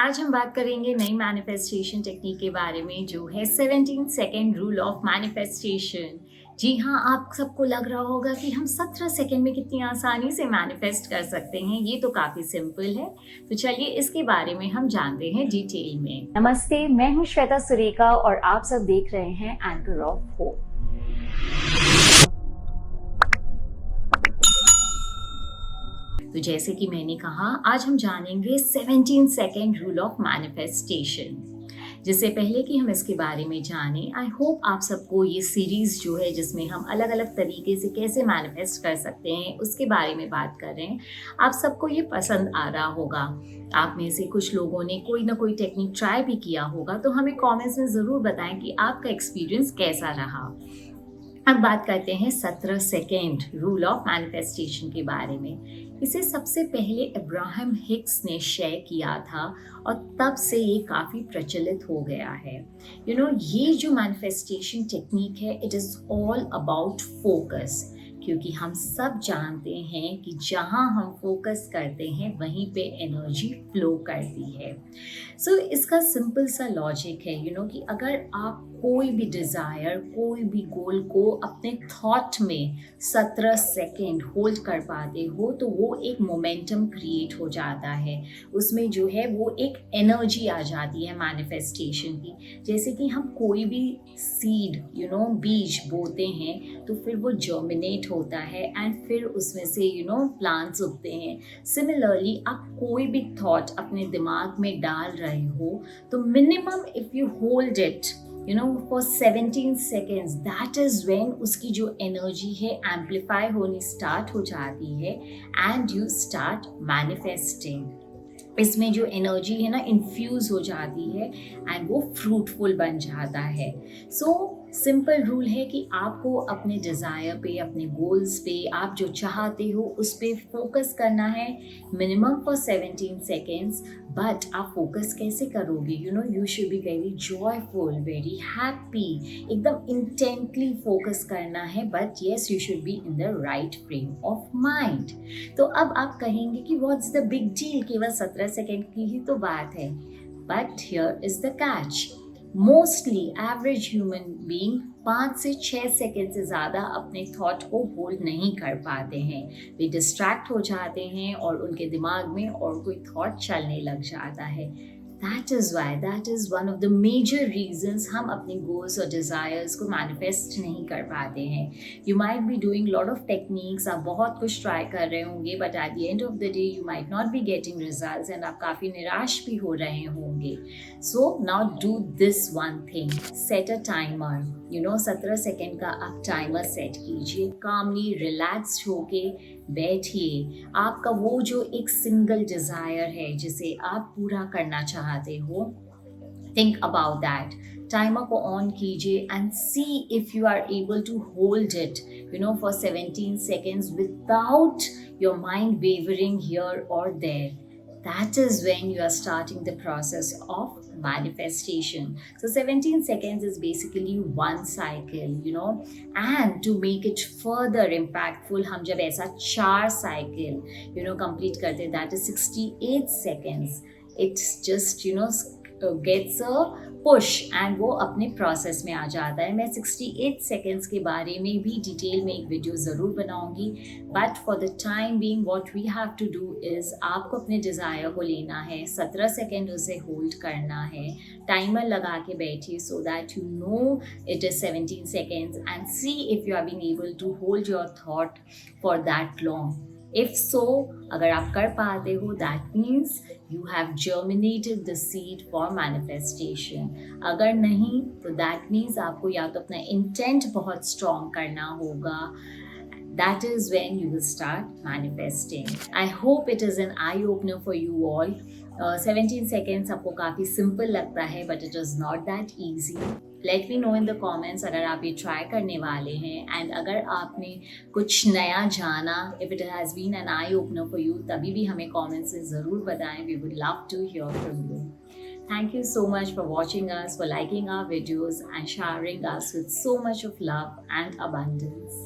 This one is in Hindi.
आज हम बात करेंगे नई मैनिफेस्टेशन टेक्निक के बारे में जो है 17 सेकेंड रूल ऑफ मैनिफेस्टेशन। जी हाँ, आप सबको लग रहा होगा कि हम 17 सेकेंड में कितनी आसानी से मैनिफेस्ट कर सकते हैं। ये तो काफ़ी सिंपल है। तो चलिए इसके बारे में हम जानते हैं डिटेल में। नमस्ते, मैं हूं श्वेता सुरेखा और आप सब देख रहे हैं एंकर ऑफ होप। तो जैसे कि मैंने कहा, आज हम जानेंगे 17 सेकेंड रूल ऑफ मैनिफेस्टेशन। जिससे पहले कि हम इसके बारे में जानें, आई होप आप सबको ये सीरीज़ जो है जिसमें हम अलग अलग तरीके से कैसे मैनिफेस्ट कर सकते हैं उसके बारे में बात कर रहे हैं, आप सबको ये पसंद आ रहा होगा। आप में से कुछ लोगों ने कोई ना कोई टेक्निक ट्राई भी किया होगा, तो हमें कमेंट्स में ज़रूर बताएं कि आपका एक्सपीरियंस कैसा रहा। अब बात करते हैं 17 सेकेंड रूल ऑफ मैनिफेस्टेशन के बारे में। इसे सबसे पहले अब्राहम हिक्स ने शेयर किया था और तब से ये काफ़ी प्रचलित हो गया है। ये जो मैनिफेस्टेशन टेक्निक है, it is all about focus. क्योंकि हम सब जानते हैं कि जहाँ हम फोकस करते हैं वहीं पे एनर्जी फ्लो करती है। सो इसका सिंपल सा लॉजिक है कि अगर आप कोई भी डिज़ायर, कोई भी गोल को अपने थॉट में 17 सेकेंड होल्ड कर पाते हो, तो वो एक मोमेंटम क्रिएट हो जाता है। उसमें जो है वो एक एनर्जी आ जाती है मैनिफेस्टेशन की। जैसे कि हम कोई भी सीड बीज बोते हैं तो फिर वो जर्मिनेट होता है एंड फिर उसमें से प्लांट्स उगते हैं। सिमिलरली आप कोई भी थॉट अपने दिमाग में डाल रहे हो तो minimum if you hold it for 17 seconds, that is when उसकी जो एनर्जी है एम्पलीफाई होनी स्टार्ट हो जाती है एंड यू स्टार्ट मैनिफेस्टिंग। इसमें जो एनर्जी है ना इन्फ्यूज़ हो जाती है एंड वो फ्रूटफुल बन जाता है। सो सिंपल रूल है कि आपको अपने डिज़ायर पे, अपने गोल्स पे, आप जो चाहते हो उस पर फोकस करना है मिनिमम फॉर 17 सेकेंड्स। बट आप फोकस कैसे करोगे? You should be very joyful, very happy, एकदम इंटेंटली फोकस करना है। But yes, you should be in the right frame of mind. तो अब आप कहेंगे कि व्हाट्स द बिग डील, केवल 17 सेकेंड की ही तो बात है। But here is the catch, mostly average human being 5 से 6 सेकेंड से ज़्यादा अपने थॉट को होल्ड नहीं कर पाते हैं। वे डिस्ट्रैक्ट हो जाते हैं और उनके दिमाग में और कोई थॉट चलने लग जाता है। That is one of the major reasons हम अपने गोल्स और डिज़ायर्स को मैनिफेस्ट नहीं कर पाते हैं। You might be doing lot of techniques, आप बहुत कुछ ट्राई कर रहे होंगे, but at the end of the day you might not be getting results and आप काफ़ी निराश भी हो रहे होंगे। So now do this one thing, set a timer. 17 second का आप टाइमर सेट कीजिए, कामली रिलैक्स्ड होके बैठिए। आपका वो जो एक सिंगल डिज़ायर है जिसे आप पूरा करना चाहते हो, थिंक अबाउट दैट। टाइमर को ऑन कीजिए and see if you are able to hold it for 17 seconds without your mind wavering here और there. That is when you are starting the process of manifestation. So 17 seconds is basically one cycle, and to make it further impactful, हम जब ऐसा 4 cycle complete करते, that is 68 seconds. It's just gets a push and वो अपने प्रोसेस में आ जाता है। मैं 68 सेकेंड्स के बारे में भी डिटेल में एक वीडियो ज़रूर बनाऊंगी, but for the time being what we have to do is आपको अपने डिज़ायर को लेना है, 17 सेकेंड उसे होल्ड करना है, टाइमर लगा के बैठिए so that you know it is 17 seconds and see if you are been able to hold your thought for that long. If so, अगर आप कर पाते हो, that means you have germinated the seed for manifestation. अगर नहीं तो दैट मीन्स आपको या तो अपना इंटेंट बहुत स्ट्रॉन्ग करना होगा। That is when you will start manifesting. I hope it is an eye opener for you all. 17 seconds आपको काफ़ी सिंपल लगता है, but it is not that easy. Let me know in the comments अगर आप ये ट्राई करने वाले हैं, एंड अगर आपने कुछ नया जाना, if it has been an eye opener for you, तभी भी हमें comments में ज़रूर बताएं. We would love to hear from you. Thank you so much for watching us, for liking our videos and showering us with so much of love and abundance.